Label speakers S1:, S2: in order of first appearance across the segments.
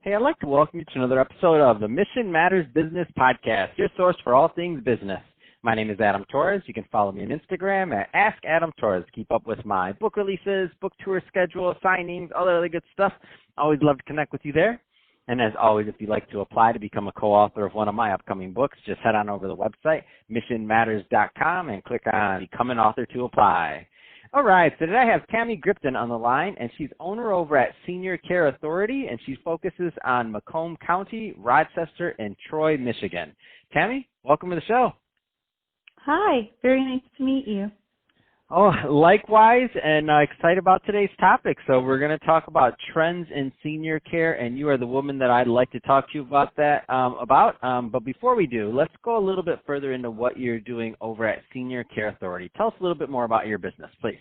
S1: Hey, I'd like to welcome you to another episode of the Mission Matters Business Podcast, your source for all things business. My name is Adam Torres. You can follow me on Instagram at AskAdamTorres. Keep up with my book releases, book tour schedule, signings, all that other good stuff. Always love to connect with you there. And as always, if you'd like to apply to become a co-author of one of my upcoming books, just head on over to the website, missionmatters.com, and click on Become an Author to apply. All right, so today I have Tammi Gripton on the line, and she's owner over at Senior Care Authority, and she focuses on Macomb County, Rodchester, and Troy, Michigan. Tammi, welcome to the show.
S2: Hi, very nice to meet you.
S1: Oh, likewise, and excited about today's topic. So we're going to talk about trends in senior care, and you are the woman that I'd like to talk to you about that. But before we do, let's go a little bit further into what you're doing over at Senior Care Authority. Tell us a little bit more about your business, please.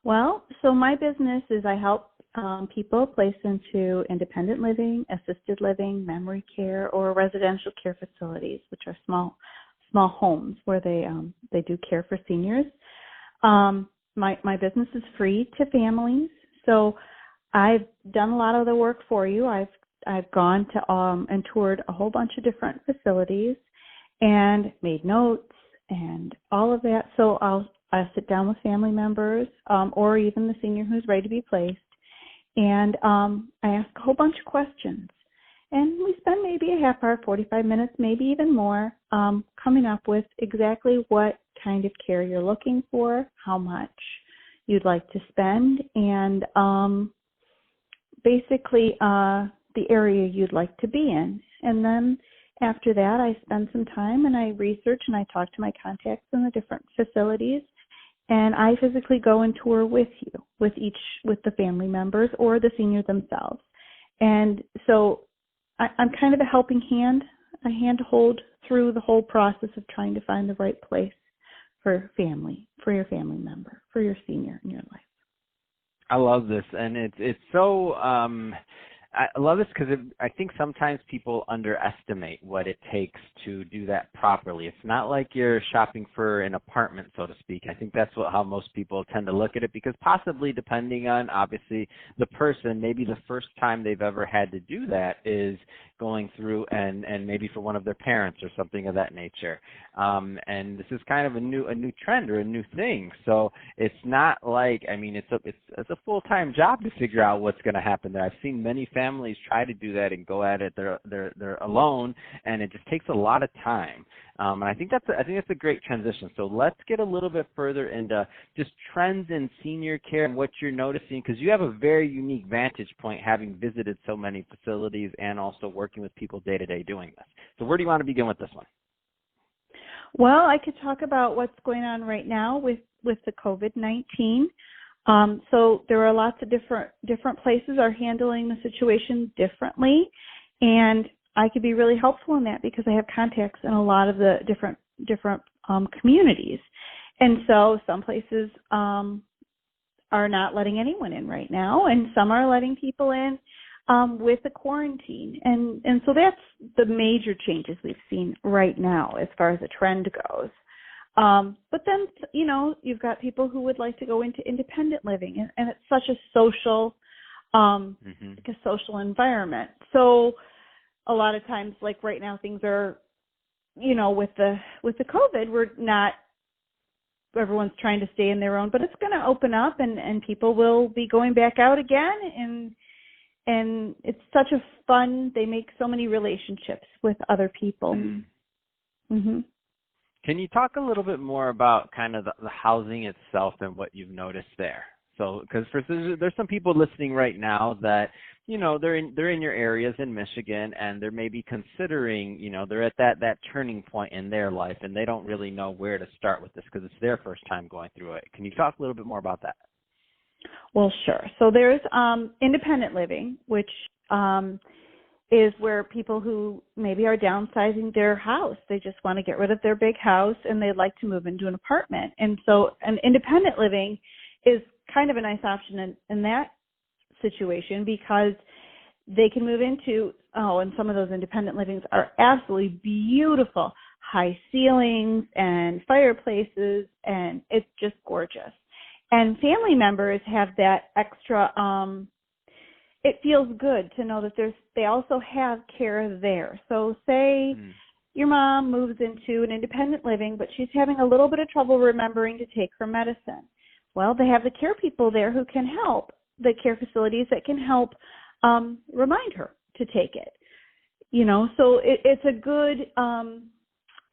S2: Well, so my business is I help people place into independent living, assisted living, memory care, or residential care facilities, which are small homes where they do care for seniors. My business is free to families, so I've done a lot of the work for you. I've gone to and toured a whole bunch of different facilities and made notes and all of that. So I'll sit down with family members or even the senior who's ready to be placed, and I ask a whole bunch of questions. And we spend maybe a half hour, 45 minutes, maybe even more, coming up with exactly what kind of care you're looking for, how much you'd like to spend, and basically the area you'd like to be in. And then after that, I spend some time and I research and I talk to my contacts in the different facilities, and I physically go and tour with you, with the family members or the senior themselves. And so I'm kind of a helping hand, a hand to hold through the whole process of trying to find the right place for family, for your family member, for your senior in your life.
S1: I love this, and it's so I love this because I think sometimes people underestimate what it takes to do that properly. It's not like you're shopping for an apartment, so to speak. I think that's how most people tend to look at it, because possibly depending on, obviously, the person, maybe the first time they've ever had to do that is going through and maybe for one of their parents or something of that nature. And this is kind of a new trend or a new thing. So it's not like, I mean, it's a full-time job to figure out what's going to happen there. I've seen many families try to do that and go at it. They're alone, and it just takes a lot of time. And I think that's a great transition. So let's get a little bit further into just trends in senior care and what you're noticing, because you have a very unique vantage point, having visited so many facilities and also working with people day to day doing this. So where do you want to begin with this one?
S2: Well, I could talk about what's going on right now with the COVID-19. So there are lots of different places are handling the situation differently, and I could be really helpful in that because I have contacts in a lot of the different communities. And so some places are not letting anyone in right now, and some are letting people in with the quarantine. And so that's the major changes we've seen right now as far as the trend goes. But then, you've got people who would like to go into independent living, and it's such a social, like a social environment. So a lot of times, like right now, things are, with the COVID, everyone's trying to stay in their own, but it's going to open up, and people will be going back out again, and it's such a fun. They make so many relationships with other people. Mm-hmm.
S1: Can you talk a little bit more about kind of the housing itself and what you've noticed there? So, because there's some people listening right now that, they're in your areas in Michigan, and they're maybe considering, they're at that turning point in their life, and they don't really know where to start with this because it's their first time going through it. Can you talk a little bit more about that?
S2: Well, sure. So there's independent living, which is where people who maybe are downsizing their house, they just want to get rid of their big house and they'd like to move into an apartment. And so an independent living is kind of a nice option in that situation, because they can move into, and some of those independent livings are absolutely beautiful, high ceilings and fireplaces, and it's just gorgeous. And family members have that extra it feels good to know that they also have care there. So say your mom moves into an independent living, but she's having a little bit of trouble remembering to take her medicine. Well, they have the care people there who can help, the care facilities that can help remind her to take it. So it's a good,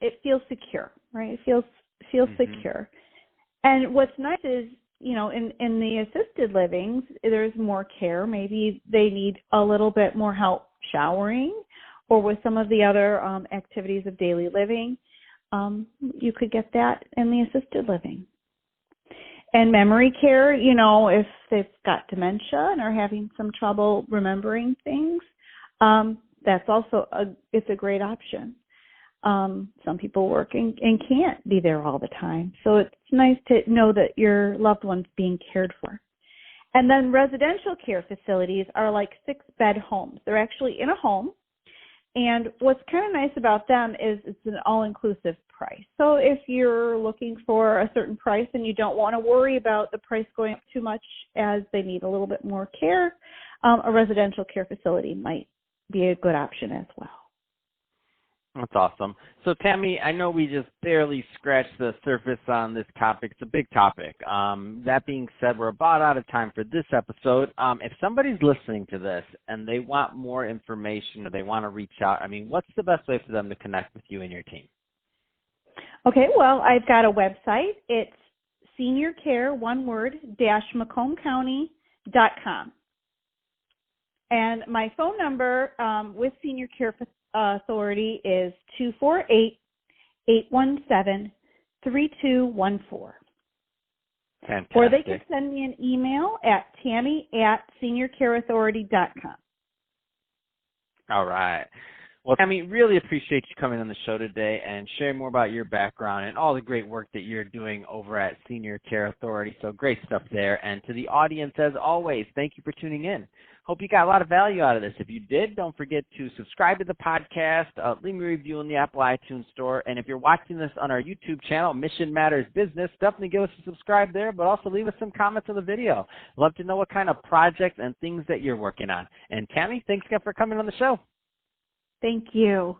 S2: it feels secure, right? It feels secure. And what's nice is, in the assisted livings, there's more care. Maybe they need a little bit more help showering or with some of the other activities of daily living. You could get that in the assisted living. And memory care, if they've got dementia and are having some trouble remembering things, that's also it's a great option. Some people work and can't be there all the time. So it's nice to know that your loved one's being cared for. And then residential care facilities are like 6-bed homes. They're actually in a home. And what's kind of nice about them is it's an all-inclusive price. So if you're looking for a certain price and you don't want to worry about the price going up too much as they need a little bit more care, a residential care facility might be a good option as well.
S1: That's awesome. So, Tammi, I know we just barely scratched the surface on this topic. It's a big topic. That being said, we're about out of time for this episode. If somebody's listening to this and they want more information or they want to reach out, what's the best way for them to connect with you and your team?
S2: Okay, well, I've got a website. It's seniorcare, one word, -MacomBCounty.com. And my phone number with Senior Care Authority is 248-817-3214.
S1: Fantastic.
S2: Or they can send me an email at tammy@seniorcareauthority.com.
S1: All right. Well, Tammi, really appreciate you coming on the show today and sharing more about your background and all the great work that you're doing over at Senior Care Authority. So great stuff there. And to the audience, as always, thank you for tuning in. Hope you got a lot of value out of this. If you did, don't forget to subscribe to the podcast, leave me a review in the Apple iTunes Store. And if you're watching this on our YouTube channel, Mission Matters Business, definitely give us a subscribe there, but also leave us some comments on the video. Love to know what kind of projects and things that you're working on. And Tammi, thanks again for coming on the show.
S2: Thank you.